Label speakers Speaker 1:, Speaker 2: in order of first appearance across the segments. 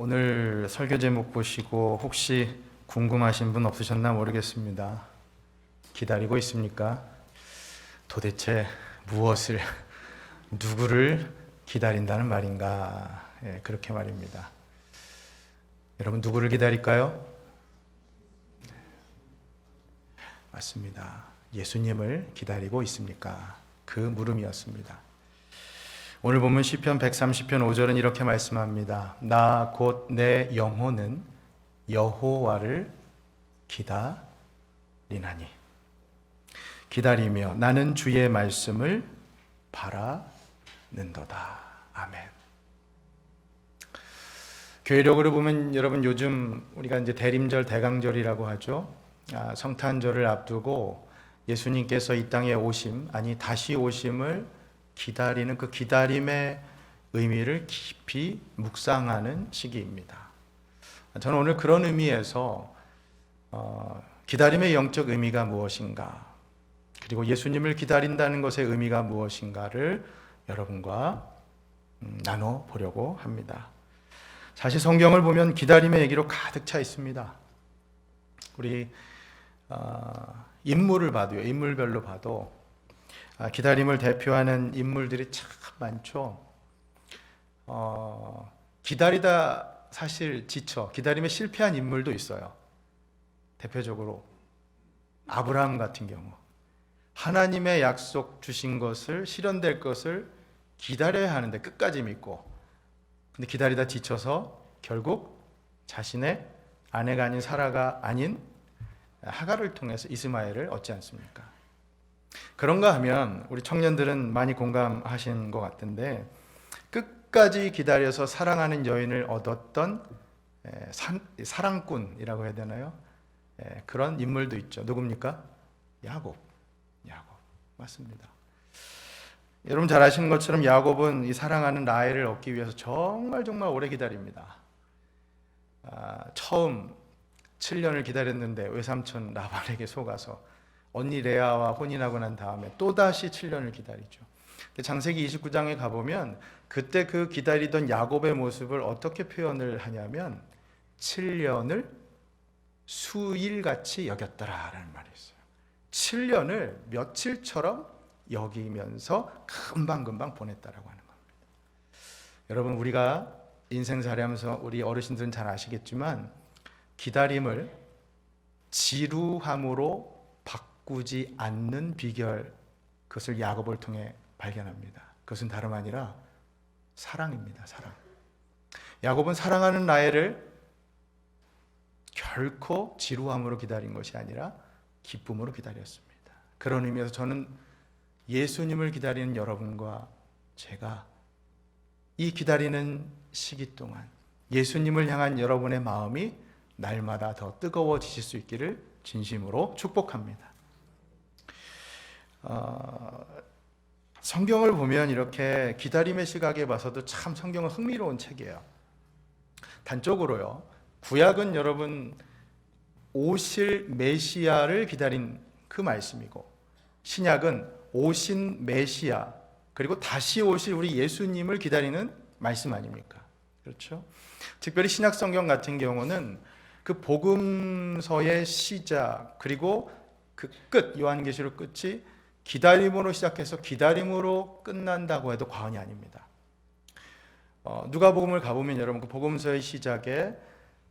Speaker 1: 오늘 설교 제목 보시고 혹시 궁금하신 분 없으셨나 모르겠습니다. 기다리고 있습니까? 도대체 무엇을, 누구를 기다린다는 말인가? 그렇게 말입니다. 여러분, 누구를 기다릴까요? 맞습니다. 예수님을 기다리고 있습니까? 그 물음이었습니다. 오늘 보면 시편 130편 5절은 이렇게 말씀합니다. 나 곧 내 영혼은 여호와를 기다리나니. 기다리며 나는 주의 말씀을 바라는도다. 아멘. 교회력으로 보면 여러분, 요즘 우리가 이제 대림절, 대강절이라고 하죠. 성탄절을 앞두고 예수님께서 이 땅에 오심, 아니 다시 오심을 기다리는 그 기다림의 의미를 깊이 묵상하는 시기입니다. 저는 오늘 그런 의미에서 기다림의 영적 의미가 무엇인가, 그리고 예수님을 기다린다는 것의 의미가 무엇인가를 여러분과 나눠보려고 합니다. 사실 성경을 보면 기다림의 얘기로 가득 차 있습니다. 우리 인물을 봐도요, 인물별로 봐도 기다림을 대표하는 인물들이 참 많죠. 기다리다 사실 지쳐 기다림에 실패한 인물도 있어요. 대표적으로 아브라함 같은 경우, 하나님의 약속 주신 것을, 실현될 것을 기다려야 하는데 끝까지 믿고, 근데 기다리다 지쳐서 결국 자신의 아내가 아닌 사라가 아닌 하갈을 통해서 이스마엘을 얻지 않습니까? 그런가 하면 우리 청년들은 많이 공감하신 것 같은데, 끝까지 기다려서 사랑하는 여인을 얻었던 사랑꾼이라고 해야 되나요? 그런 인물도 있죠. 누굽니까? 야곱. 맞습니다. 여러분 잘 아시는 것처럼 야곱은 이 사랑하는 라헬을 얻기 위해서 정말 오래 기다립니다. 처음 7년을 기다렸는데 외삼촌 라반에게 속아서 언니 레아와 혼인하고 난 다음에 또다시 7년을 기다리죠. 창세기 29장에 가보면 그때 그 기다리던 야곱의 모습을 어떻게 표현을 하냐면 7년을 수일같이 여겼더라라는 말이 있어요. 7년을 며칠처럼 여기면서 금방 보냈다라고 하는 겁니다. 여러분, 우리가 인생살이하면서 우리 어르신들은 잘 아시겠지만 기다림을 지루함으로 바꾸지 않는 비결, 그것을 야곱을 통해 발견합니다. 그것은 다름 아니라 사랑입니다. 사랑. 야곱은 사랑하는 라헬을 결코 지루함으로 기다린 것이 아니라 기쁨으로 기다렸습니다. 그런 의미에서 저는 예수님을 기다리는 여러분과 제가 이 기다리는 시기 동안 예수님을 향한 여러분의 마음이 날마다 더 뜨거워지실 수 있기를 진심으로 축복합니다. 성경을 보면 이렇게 기다림의 시각에 봐서도 참 성경은 흥미로운 책이에요. 단적으로요, 구약은 여러분 오실 메시아를 기다린 그 말씀이고, 신약은 오신 메시아, 그리고 다시 오실 우리 예수님을 기다리는 말씀 아닙니까? 그렇죠? 특별히 신약 성경 같은 경우는 그 복음서의 시작, 그리고 그 끝, 요한계시록 끝이 기다림으로 시작해서 기다림으로 끝난다고 해도 과언이 아닙니다. 누가복음을 가보면 여러분 그 복음서의 시작에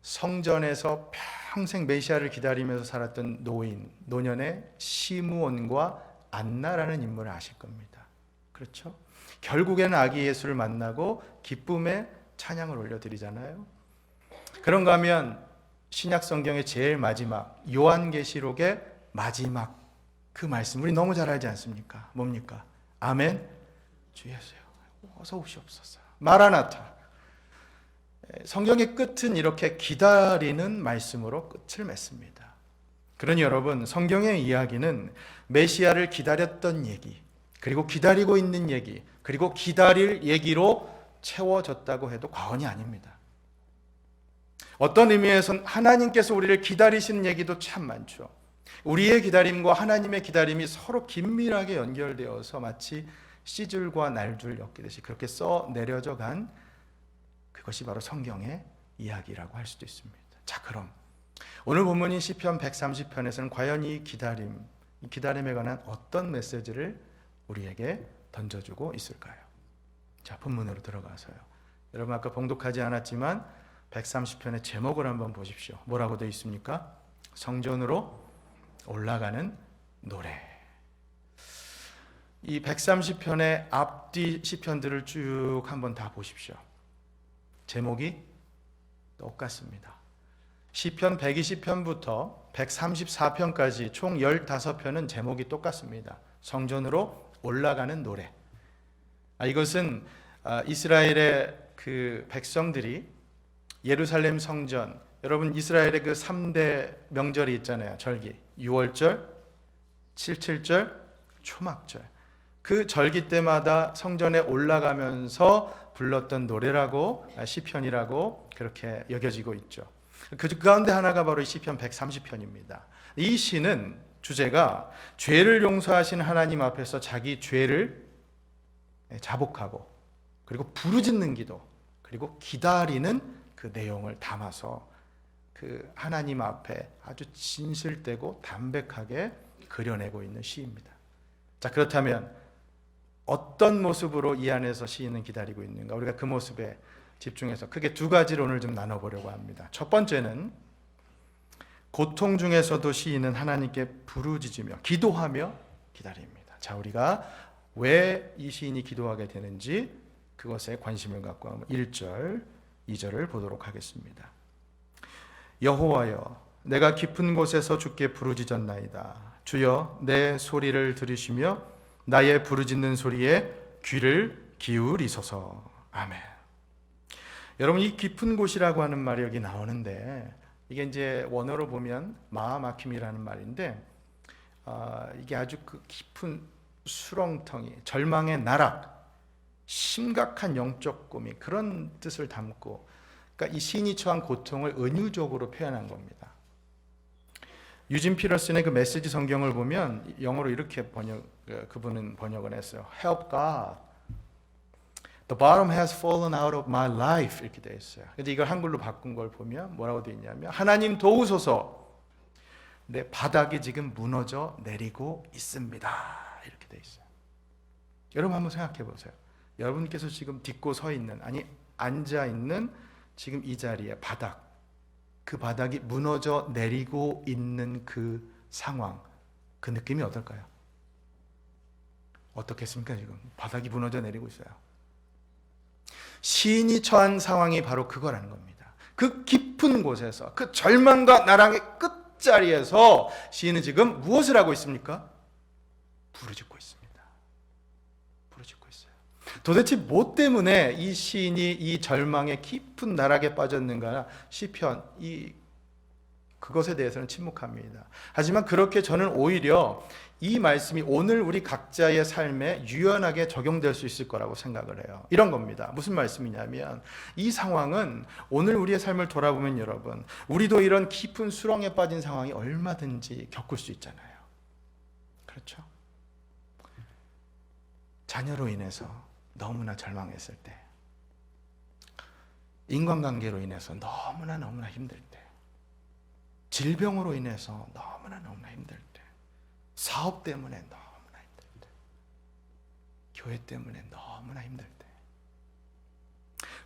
Speaker 1: 성전에서 평생 메시아를 기다리면서 살았던 노년의 시므온과 안나라는 인물을 아실 겁니다. 그렇죠? 결국에는 아기 예수를 만나고 기쁨의 찬양을 올려드리잖아요. 그런가 하면 신약 성경의 제일 마지막 요한계시록의 마지막 그 말씀 우리 너무 잘 알지 않습니까? 뭡니까? 아멘. 주 예수여 어서 오시옵소서. 마라나타. 성경의 끝은 이렇게 기다리는 말씀으로 끝을 맺습니다. 그러니 여러분, 성경의 이야기는 메시아를 기다렸던 얘기, 그리고 기다리고 있는 얘기, 그리고 기다릴 얘기로 채워졌다고 해도 과언이 아닙니다. 어떤 의미에서는 하나님께서 우리를 기다리시는 얘기도 참 많죠. 우리의 기다림과 하나님의 기다림이 서로 긴밀하게 연결되어서 마치 씨줄과 날줄 엮이듯이 그렇게 써 내려져 간 그것이 바로 성경의 이야기라고 할 수도 있습니다. 자, 그럼 오늘 본문인 시편 130편에서는 과연 이 기다림에 관한 어떤 메시지를 우리에게 던져주고 있을까요? 자, 본문으로 들어가서요. 여러분 아까 봉독하지 않았지만 130편의 제목을 한번 보십시오. 뭐라고 되어 있습니까? 성전으로 올라가는 노래. 이 130편의 앞뒤 시편들을 쭉 한번 다 보십시오. 제목이 똑같습니다. 시편 120편부터 134편까지 총 15편은 제목이 똑같습니다. 성전으로 올라가는 노래. 이것은 이스라엘의 그 백성들이 예루살렘 성전, 여러분 이스라엘의 그 3대 명절이 있잖아요. 절기, 유월절, 칠칠절, 초막절. 그 절기 때마다 성전에 올라가면서 불렀던 노래라고, 시편이라고 그렇게 여겨지고 있죠. 그 가운데 하나가 바로 시편 130편입니다. 이 시는 주제가 죄를 용서하신 하나님 앞에서 자기 죄를 자복하고, 그리고 부르짖는 기도, 그리고 기다리는 그 내용을 담아서 그 하나님 앞에 아주 진실되고 담백하게 그려내고 있는 시입니다. 자, 그렇다면 어떤 모습으로 이 안에서 시인은 기다리고 있는가? 우리가 그 모습에 집중해서 크게 두 가지를 오늘 좀 나눠보려고 합니다. 첫 번째는 고통 중에서도 시인은 하나님께 부르짖으며 기도하며 기다립니다. 자, 우리가 왜 이 시인이 기도하게 되는지 그것에 관심을 갖고 1절, 2절을 보도록 하겠습니다. 여호와여, 내가 깊은 곳에서 주께 부르짖었나이다. 주여, 내 소리를 들으시며 나의 부르짖는 소리에 귀를 기울이소서. 아멘. 여러분, 이 깊은 곳이라고 하는 말이 여기 나오는데, 이게 이제 원어로 보면 마하마킴이라는 말인데, 이게 아주 그 깊은 수렁텅이, 절망의 나락, 심각한 영적 고민, 그런 뜻을 담고, 그러니까 이 시인이 처한 고통을 은유적으로 표현한 겁니다. 유진 피러슨의 그 메시지 성경을 보면 영어로 이렇게 그분은 번역을 했어요. Help God. The bottom has fallen out of my life. 이렇게 되어 있어요. 근데 이걸 한글로 바꾼 걸 보면 뭐라고 되어 있냐면, 하나님 도우소서. 내 바닥이 지금 무너져 내리고 있습니다. 이렇게 되어 있어요. 여러분 한번 생각해 보세요. 여러분께서 지금 딛고 서 있는, 아니 앉아 있는 지금 이 자리에 바닥, 그 바닥이 무너져 내리고 있는 그 상황, 그 느낌이 어떨까요? 어떻겠습니까? 지금 바닥이 무너져 내리고 있어요. 시인이 처한 상황이 바로 그거라는 겁니다. 그 깊은 곳에서, 그 절망과 나락의 끝자리에서 시인은 지금 무엇을 하고 있습니까? 부르짖고 있습니다. 부르짖고 있어요. 도대체 뭐 때문에 이 시인이 이 절망의 깊은 나락에 빠졌는가? 시편 그것에 대해서는 침묵합니다. 하지만 그렇게 저는 오히려 이 말씀이 오늘 우리 각자의 삶에 유연하게 적용될 수 있을 거라고 생각을 해요. 이런 겁니다. 무슨 말씀이냐면, 이 상황은 오늘 우리의 삶을 돌아보면 여러분, 우리도 이런 깊은 수렁에 빠진 상황이 얼마든지 겪을 수 있잖아요. 그렇죠? 자녀로 인해서 너무나 절망했을 때, 인간관계로 인해서 너무나 힘들 때, 질병으로 인해서 너무나 힘들 때, 사업 때문에 너무나 힘들 때, 교회 때문에 너무나 힘들 때,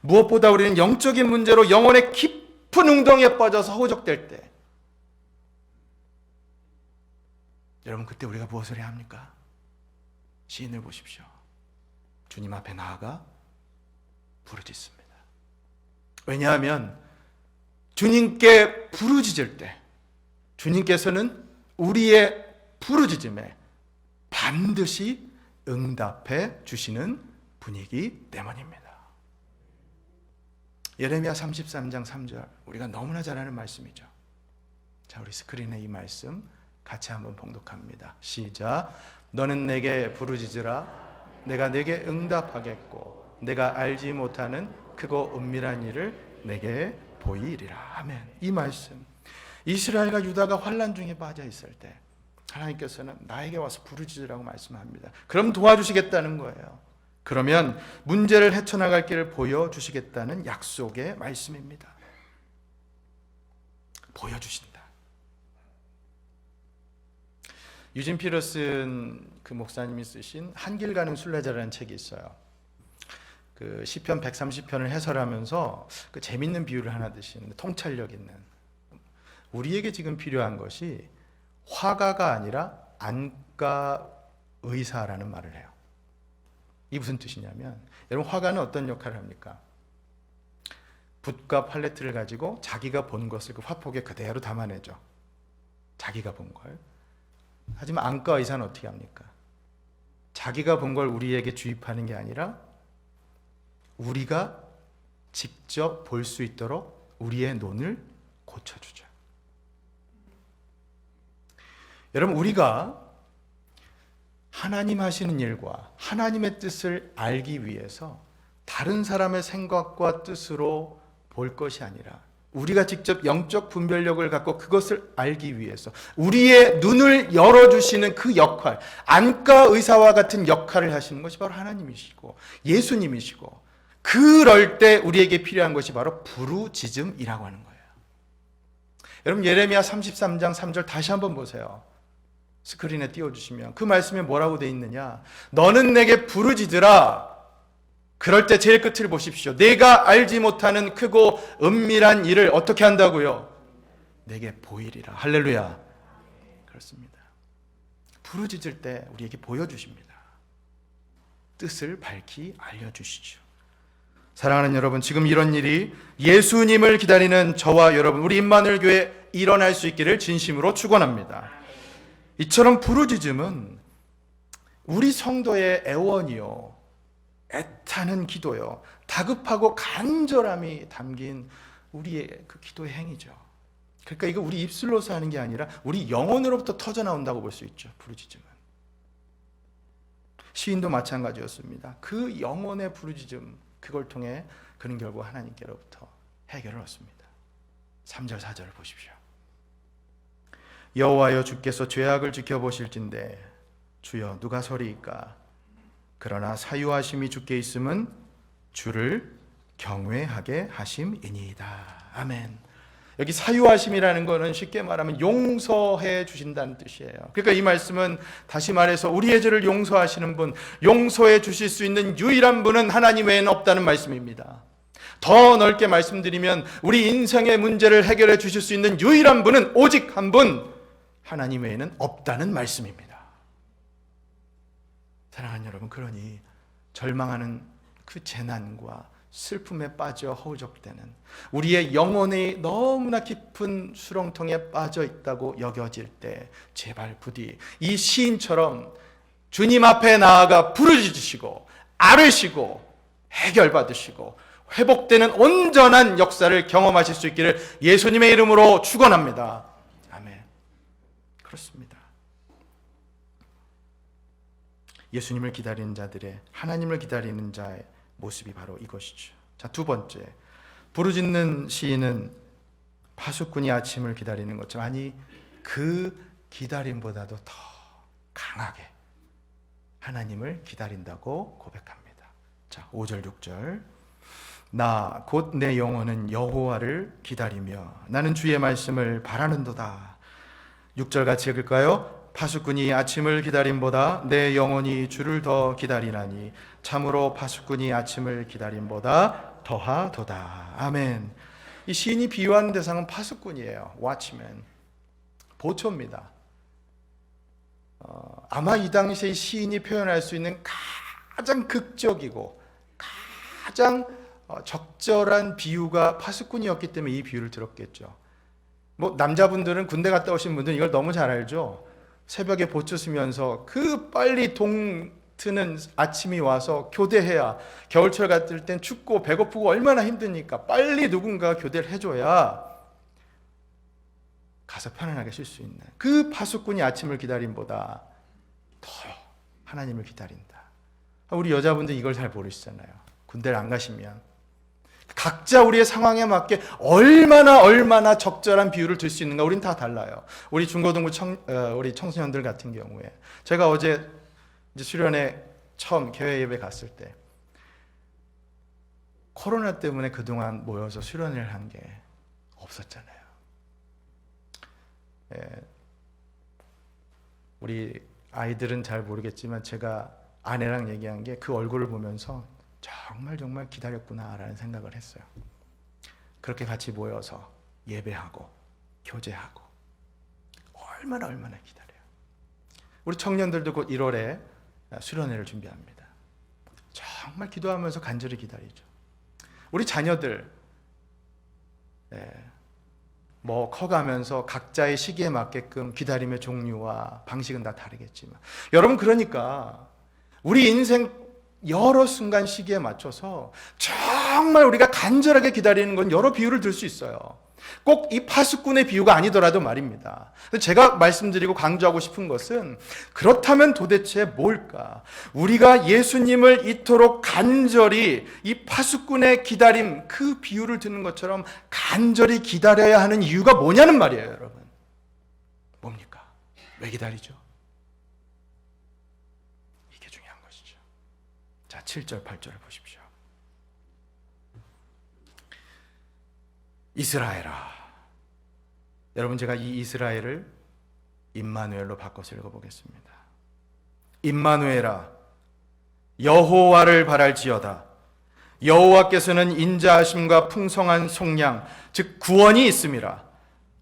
Speaker 1: 무엇보다 우리는 영적인 문제로 영혼의 깊은 웅덩이에 빠져서 허우적댈 때, 여러분 그때 우리가 무엇을 해야 합니까? 시인을 보십시오. 주님 앞에 나아가 부르짖습니다. 왜냐하면 주님께 부르짖을 때 주님께서는 우리의 부르짖음에 반드시 응답해 주시는 분이기 때문입니다. 예레미야 33장 3절, 우리가 너무나 잘 아는 말씀이죠. 자, 우리 스크린에 이 말씀 같이 한번 봉독합니다. 시작. 너는 내게 부르짖으라. 내가 내게 응답하겠고 내가 알지 못하는 크고 은밀한 일을 내게 보이리라. 아멘. 이 말씀, 이스라엘과 유다가 환난 중에 빠져 있을 때 하나님께서는 나에게 와서 부르짖으라고 말씀합니다. 그럼 도와주시겠다는 거예요. 그러면 문제를 헤쳐나갈 길을 보여주시겠다는 약속의 말씀입니다. 보여주신다. 유진 피러슨 그 목사님이 쓰신 한길 가는 순례자라는 책이 있어요. 그 시편 130편을 해설하면서 그 재밌는 비유를 하나 드시는데, 통찰력 있는, 우리에게 지금 필요한 것이 화가가 아니라 안가 의사라는 말을 해요. 이게 무슨 뜻이냐면, 여러분 화가는 어떤 역할을 합니까? 붓과 팔레트를 가지고 자기가 본 것을 그 화폭에 그대로 담아내죠. 자기가 본 걸. 하지만 안과 의사는 어떻게 합니까? 자기가 본 걸 우리에게 주입하는 게 아니라 우리가 직접 볼 수 있도록 우리의 눈을 고쳐주죠. 여러분, 우리가 하나님 하시는 일과 하나님의 뜻을 알기 위해서 다른 사람의 생각과 뜻으로 볼 것이 아니라 우리가 직접 영적 분별력을 갖고 그것을 알기 위해서 우리의 눈을 열어주시는 그 역할, 안과 의사와 같은 역할을 하시는 것이 바로 하나님이시고 예수님이시고, 그럴 때 우리에게 필요한 것이 바로 부르짖음이라고 하는 거예요. 여러분, 예레미야 33장 3절 다시 한번 보세요. 스크린에 띄워주시면 그 말씀에 뭐라고 돼 있느냐? 너는 내게 부르짖으라. 그럴 때 제일 끝을 보십시오. 내가 알지 못하는 크고 은밀한 일을 어떻게 한다고요? 내게 보이리라. 할렐루야. 그렇습니다. 부르짖을 때 우리에게 보여주십니다. 뜻을 밝히 알려주시죠. 사랑하는 여러분, 지금 이런 일이 예수님을 기다리는 저와 여러분, 우리 임마누엘 교회에 일어날 수 있기를 진심으로 축원합니다. 이처럼 부르짖음은 우리 성도의 애원이요, 애타는 기도요, 다급하고 간절함이 담긴 우리의 그 기도의 행위죠. 그러니까 이거 우리 입술로서 하는 게 아니라 우리 영혼으로부터 터져나온다고 볼 수 있죠. 부르짖음은. 시인도 마찬가지였습니다. 그 영혼의 부르짖음, 그걸 통해 그는 결국 하나님께로부터 해결을 얻습니다. 3절 4절을 보십시오. 여호와여, 주께서 죄악을 지켜보실진대 주여 누가 서리이까? 그러나 사유하심이 주께 있음은 주를 경외하게 하심이니이다. 아멘. 여기 사유하심이라는 것은 쉽게 말하면 용서해 주신다는 뜻이에요. 그러니까 이 말씀은 다시 말해서 우리의 죄를 용서하시는 분, 용서해 주실 수 있는 유일한 분은 하나님 외에는 없다는 말씀입니다. 더 넓게 말씀드리면 우리 인생의 문제를 해결해 주실 수 있는 유일한 분은 오직 한 분, 하나님 외에는 없다는 말씀입니다. 사랑하는 여러분, 그러니 절망하는 그 재난과 슬픔에 빠져 허우적대는 우리의 영혼이 너무나 깊은 수렁통에 빠져 있다고 여겨질 때 제발 부디 이 시인처럼 주님 앞에 나아가 부르짖으시고 아뢰시고 해결받으시고 회복되는 온전한 역사를 경험하실 수 있기를 예수님의 이름으로 축원합니다. 아멘. 그렇습니다. 예수님을 기다리는 자들의, 하나님을 기다리는 자의 모습이 바로 이것이죠. 자, 두 번째, 부르짖는 시인은 파수꾼이 아침을 기다리는 것처럼, 아니 그 기다림보다도 더 강하게 하나님을 기다린다고 고백합니다. 자, 5절 6절. 나 곧 내 영혼은 여호와를 기다리며 나는 주의 말씀을 바라는도다. 6절 같이 읽을까요? 파수꾼이 아침을 기다림보다 내 영혼이 주를 더 기다리나니 참으로 파수꾼이 아침을 기다림보다 더하도다. 아멘. 이 시인이 비유하는 대상은 파수꾼이에요. Watchman. 보초입니다. 아마 이 당시에 시인이 표현할 수 있는 가장 극적이고 가장 적절한 비유가 파수꾼이었기 때문에 이 비유를 들었겠죠. 뭐 남자분들은 군대 갔다 오신 분들은 이걸 너무 잘 알죠. 새벽에 보초 쓰면서 그 빨리 동트는 아침이 와서 교대해야, 겨울철 같을 땐 춥고 배고프고 얼마나 힘드니까 빨리 누군가 교대를 해줘야 가서 편안하게 쉴 수 있는 그 파수꾼이 아침을 기다림보다 더 하나님을 기다린다. 우리 여자분들 이걸 잘 모르시잖아요. 군대를 안 가시면 각자 우리의 상황에 맞게 얼마나 적절한 비유를 들 수 있는가, 우린 다 달라요. 우리 중고등부 우리 청소년들 같은 경우에 제가 어제 이제 수련회 처음 개회 예배 갔을 때 코로나 때문에 그동안 모여서 수련회를 한 게 없었잖아요. 우리 아이들은 잘 모르겠지만 제가 아내랑 얘기한 게 그 얼굴을 보면서 정말 정말 기다렸구나라는 생각을 했어요. 그렇게 같이 모여서 예배하고 교제하고 얼마나 기다려요. 우리 청년들도 곧 1월에 수련회를 준비합니다. 정말 기도하면서 간절히 기다리죠. 우리 자녀들 뭐 커가면서 각자의 시기에 맞게끔 기다림의 종류와 방식은 다 다르겠지만, 여러분, 그러니까 우리 인생 여러 순간 시기에 맞춰서 정말 우리가 간절하게 기다리는 건 여러 비유를 들 수 있어요. 꼭 이 파수꾼의 비유가 아니더라도 말입니다. 제가 말씀드리고 강조하고 싶은 것은, 그렇다면 도대체 뭘까? 우리가 예수님을 이토록 간절히 이 파수꾼의 기다림, 그 비유를 듣는 것처럼 간절히 기다려야 하는 이유가 뭐냐는 말이에요, 여러분. 뭡니까? 왜 기다리죠? 이게 중요한 것이죠. 자, 7절, 8절을 보십시오. 이스라엘아. 여러분, 제가 이 이스라엘을 임마누엘로 바꿔서 읽어보겠습니다. 임마누엘아, 여호와를 바랄지어다. 여호와께서는 인자하심과 풍성한 속량, 즉 구원이 있음이라.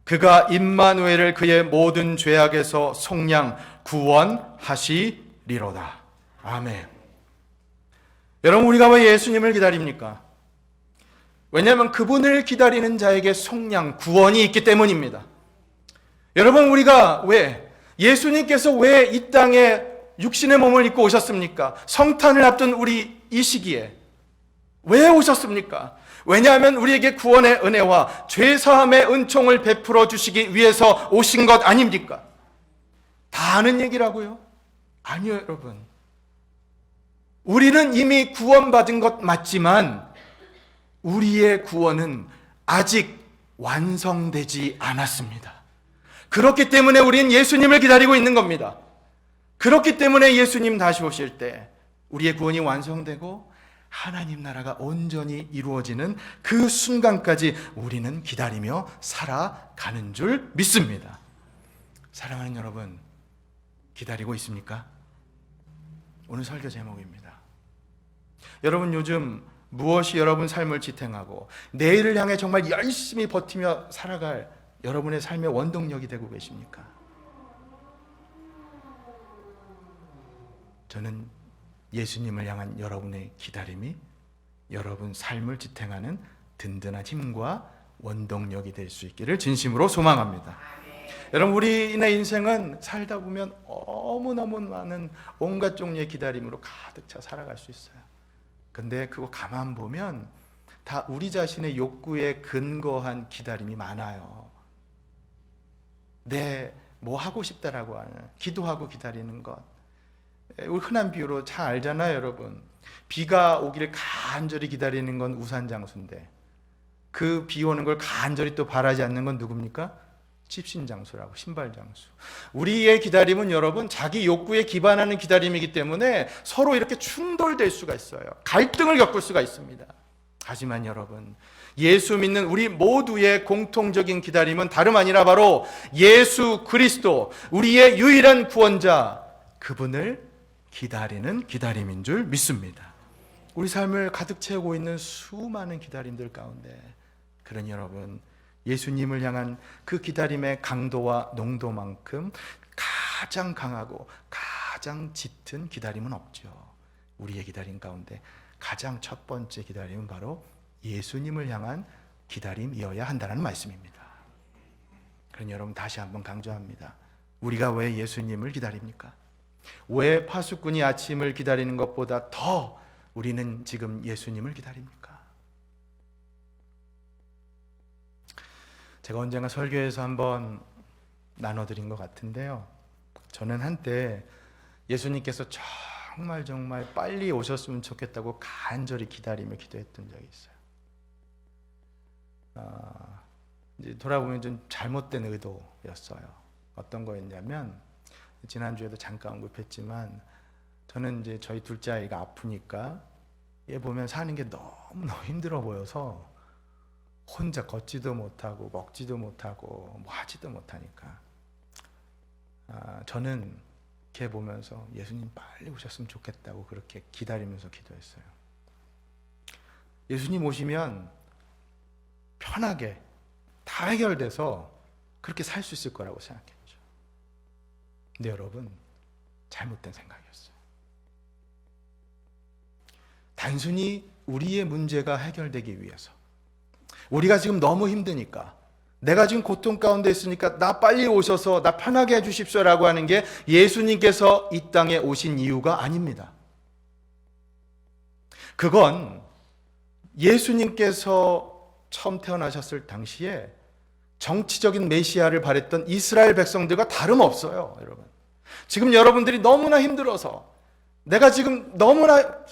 Speaker 1: 그가 임마누엘을 그의 모든 죄악에서 속량 구원하시리로다. 아멘. 여러분, 우리가 왜 예수님을 기다립니까? 왜냐하면 그분을 기다리는 자에게 속량, 구원이 있기 때문입니다. 여러분, 우리가 예수님께서 왜 이 땅에 육신의 몸을 입고 오셨습니까? 성탄을 앞둔 우리 이 시기에 왜 오셨습니까? 왜냐하면 우리에게 구원의 은혜와 죄사함의 은총을 베풀어 주시기 위해서 오신 것 아닙니까? 다 아는 얘기라고요? 아니요, 여러분. 우리는 이미 구원받은 것 맞지만 우리의 구원은 아직 완성되지 않았습니다. 그렇기 때문에 우리는 예수님을 기다리고 있는 겁니다. 그렇기 때문에 예수님 다시 오실 때 우리의 구원이 완성되고 하나님 나라가 온전히 이루어지는 그 순간까지 우리는 기다리며 살아가는 줄 믿습니다. 사랑하는 여러분, 기다리고 있습니까? 오늘 설교 제목입니다. 여러분, 요즘 무엇이 여러분 삶을 지탱하고 내일을 향해 정말 열심히 버티며 살아갈 여러분의 삶의 원동력이 되고 계십니까? 저는 예수님을 향한 여러분의 기다림이 여러분 삶을 지탱하는 든든한 힘과 원동력이 될 수 있기를 진심으로 소망합니다. 여러분, 우리의 인생은 살다 보면 너무너무 많은 온갖 종류의 기다림으로 가득 차 살아갈 수 있어요. 근데 그거 가만 보면 다 우리 자신의 욕구에 근거한 기다림이 많아요. 뭐 하고 싶다라고 하는, 기도하고 기다리는 것. 우리 흔한 비유로 잘 알잖아요, 여러분. 비가 오기를 간절히 기다리는 건 우산장수인데 그 비 오는 걸 간절히 또 바라지 않는 건 누굽니까? 집신장수라고, 신발장수. 우리의 기다림은 여러분 자기 욕구에 기반하는 기다림이기 때문에 서로 이렇게 충돌될 수가 있어요. 갈등을 겪을 수가 있습니다. 하지만 여러분, 예수 믿는 우리 모두의 공통적인 기다림은 다름 아니라 바로 예수 그리스도, 우리의 유일한 구원자, 그분을 기다리는 기다림인 줄 믿습니다. 우리 삶을 가득 채우고 있는 수많은 기다림들 가운데, 그러니 여러분, 예수님을 향한 그 기다림의 강도와 농도만큼 가장 강하고 가장 짙은 기다림은 없죠. 우리의 기다림 가운데 가장 첫 번째 기다림은 바로 예수님을 향한 기다림이어야 한다는 말씀입니다. 그러니 여러분, 다시 한번 강조합니다. 우리가 왜 예수님을 기다립니까? 왜 파수꾼이 아침을 기다리는 것보다 더 우리는 지금 예수님을 기다립니까? 제가 언젠가 설교에서 한번 나눠드린 것 같은데요, 저는 한때 예수님께서 정말 빨리 오셨으면 좋겠다고 간절히 기다리며 기도했던 적이 있어요. 이제 돌아보면 좀 잘못된 의도였어요. 어떤 거였냐면, 지난주에도 잠깐 언급했지만, 저는 이제 저희 둘째 아이가 아프니까 얘 보면 사는 게 너무너무 힘들어 보여서 혼자 걷지도 못하고 먹지도 못하고 뭐 하지도 못하니까 저는 걔 보면서 예수님 빨리 오셨으면 좋겠다고 그렇게 기다리면서 기도했어요. 예수님 오시면 편하게 다 해결돼서 그렇게 살 수 있을 거라고 생각했죠. 근데 여러분, 잘못된 생각이었어요. 단순히 우리의 문제가 해결되기 위해서, 우리가 지금 너무 힘드니까, 내가 지금 고통 가운데 있으니까 나 빨리 오셔서 나 편하게 해주십시오라고 하는 게 예수님께서 이 땅에 오신 이유가 아닙니다. 그건 예수님께서 처음 태어나셨을 당시에 정치적인 메시아를 바랬던 이스라엘 백성들과 다름없어요. 여러분, 지금 여러분들이 너무나 힘들어서, 내가 지금 너무나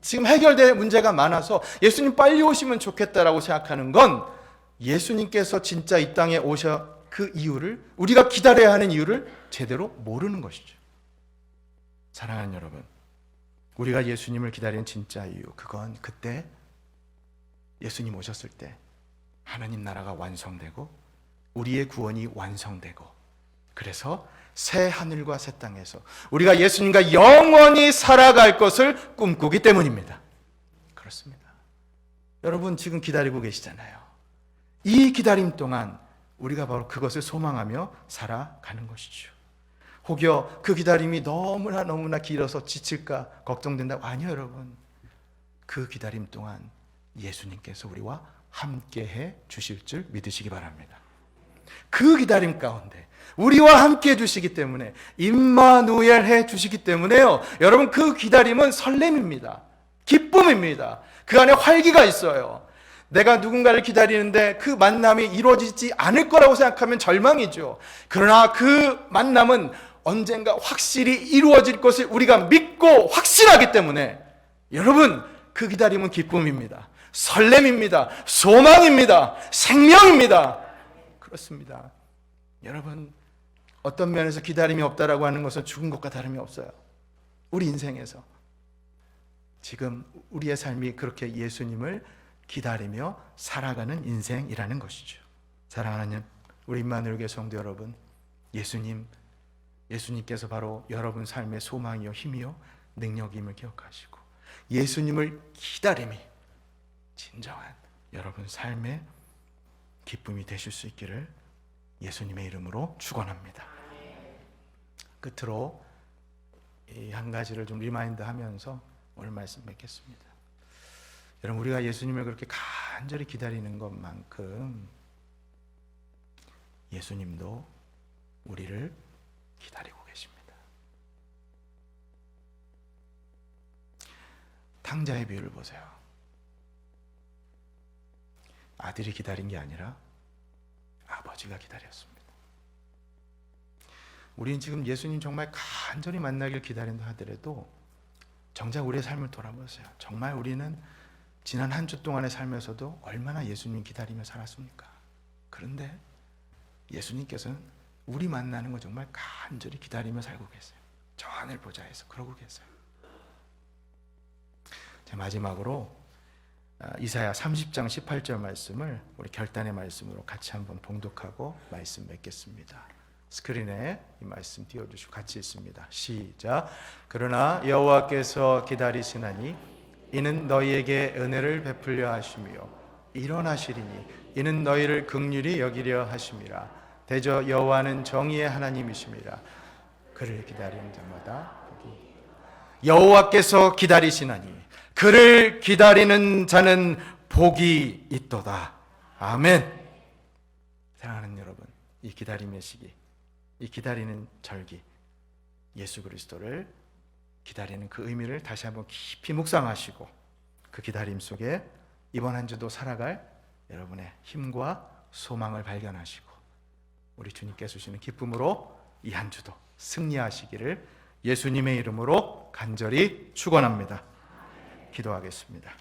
Speaker 1: 해결될 문제가 많아서 예수님 빨리 오시면 좋겠다라고 생각하는 건 예수님께서 진짜 이 땅에 오셔 그 이유를, 우리가 기다려야 하는 이유를 제대로 모르는 것이죠. 사랑하는 여러분, 우리가 예수님을 기다리는 진짜 이유, 그건 그때 예수님 오셨을 때 하나님 나라가 완성되고 우리의 구원이 완성되고, 그래서 새 하늘과 새 땅에서 우리가 예수님과 영원히 살아갈 것을 꿈꾸기 때문입니다. 그렇습니다. 여러분 지금 기다리고 계시잖아요. 이 기다림 동안 우리가 바로 그것을 소망하며 살아가는 것이죠. 혹여 그 기다림이 너무나 길어서 지칠까 걱정된다고, 아니요 여러분, 그 기다림 동안 예수님께서 우리와 함께해 주실 줄 믿으시기 바랍니다. 그 기다림 가운데 우리와 함께해 주시기 때문에, 임마누엘 해 주시기 때문에요, 여러분 그 기다림은 설렘입니다. 기쁨입니다. 그 안에 활기가 있어요. 내가 누군가를 기다리는데 그 만남이 이루어지지 않을 거라고 생각하면 절망이죠. 그러나 그 만남은 언젠가 확실히 이루어질 것을 우리가 믿고 확신하기 때문에, 여러분 그 기다림은 기쁨입니다. 설렘입니다. 소망입니다. 생명입니다. 그렇습니다. 여러분, 어떤 면에서 기다림이 없다라고 하는 것은 죽은 것과 다름이 없어요. 우리 인생에서 지금 우리의 삶이 그렇게 예수님을 기다리며 살아가는 인생이라는 것이죠. 사랑하는 우리 임마누엘 교회 성도 여러분, 예수님께서 바로 여러분 삶의 소망이요 힘이요 능력임을 기억하시고, 예수님을 기다림이 진정한 여러분 삶의 기쁨이 되실 수 있기를 예수님의 이름으로 축원합니다. 끝으로 이 한 가지를 좀 리마인드하면서 오늘 말씀 맺겠습니다. 여러분, 우리가 예수님을 그렇게 간절히 기다리는 것만큼 예수님도 우리를 기다리고 계십니다. 탕자의 비유를 보세요. 아들이 기다린 게 아니라 아버지가 기다렸습니다. 우리는 지금 예수님 정말 간절히 만나길 기다린다 하더라도 정작 우리의 삶을 돌아보세요. 정말 우리는 지난 한 주 동안의 삶에서도 얼마나 예수님 기다리며 살았습니까? 그런데 예수님께서는 우리 만나는 거 정말 간절히 기다리며 살고 계세요. 저 하늘 보좌에서 그러고 계세요. 자, 마지막으로 이사야 30장 18절 말씀을 우리 결단의 말씀으로 같이 한번 봉독하고 말씀 맺겠습니다. 스크린에 이 말씀 띄워주시고 같이 읽습니다. 시작. 그러나 여호와께서 기다리시나니 이는 너희에게 은혜를 베풀려 하시며 일어나시리니 이는 너희를 긍휼히 여기려 하심이라. 대저 여호와는 정의의 하나님이심이라. 그를 기다리는 자마다 여호와께서 기다리시나니 그를 기다리는 자는 복이 있도다. 아멘. 사랑하는 여러분, 이 기다림의 시기, 이 기다리는 절기, 예수 그리스도를 기다리는 그 의미를 다시 한번 깊이 묵상하시고, 그 기다림 속에 이번 한 주도 살아갈 여러분의 힘과 소망을 발견하시고, 우리 주님께서 주시는 기쁨으로 이 한 주도 승리하시기를 예수님의 이름으로 간절히 축원합니다. 기도하겠습니다.